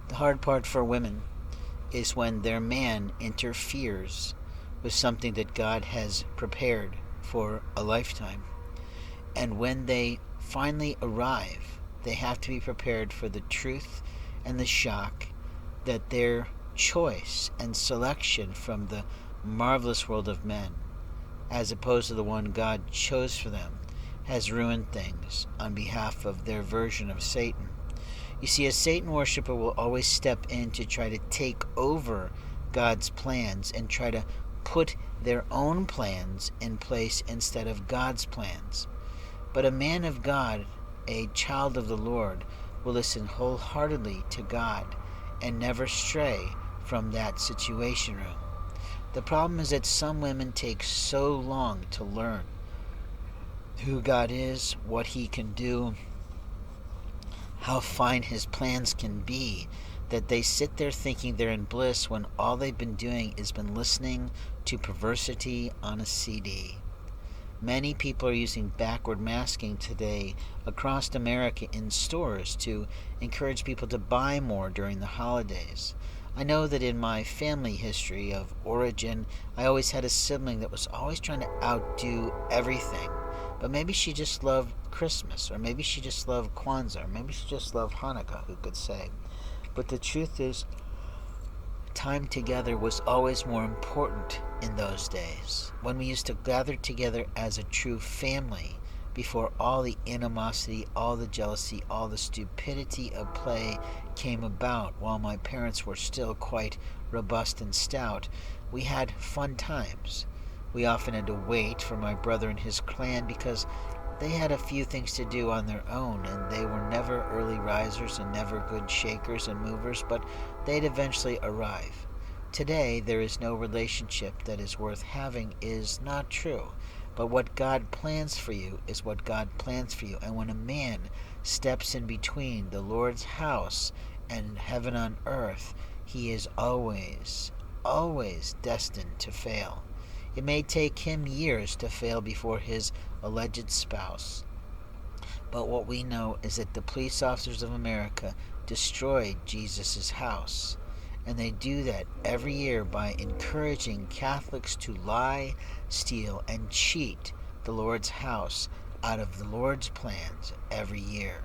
The hard part for women is when their man interferes with something that God has prepared for a lifetime. And when they finally arrive, they have to be prepared for the truth and the shock that their choice and selection from the marvelous world of men, as opposed to the one God chose for them, has ruined things on behalf of their version of Satan. You see, a Satan worshiper will always step in to try to take over God's plans and try to put their own plans in place instead of God's plans. But a man of God, a child of the Lord, will listen wholeheartedly to God and never stray from that situation room. The problem is that some women take so long to learn who God is, what He can do, how fine His plans can be, that they sit there thinking they're in bliss when all they've been doing is been listening to perversity on a CD. Many people are using backward masking today across America in stores to encourage people to buy more during the holidays. I know that in my family history of origin, I always had a sibling that was always trying to outdo everything. But maybe she just loved Christmas, or maybe she just loved Kwanzaa, or maybe she just loved Hanukkah, who could say. But the truth is, time together was always more important in those days, when we used to gather together as a true family before all the animosity, all the jealousy, all the stupidity of play came about. While my parents were still quite robust and stout, we had fun times. We often had to wait for my brother and his clan because they had a few things to do on their own, and they were never early risers and never good shakers and movers, but they'd eventually arrive. Today, there is no relationship that is worth having is not true. But what God plans for you is what God plans for you. And when a man steps in between the Lord's house and heaven on earth, he is always, always destined to fail. It may take him years to fail before his alleged spouse. But what we know is that the police officers of America destroyed Jesus' house. And they do that every year by encouraging Catholics to lie, steal, and cheat the Lord's house out of the Lord's plans every year.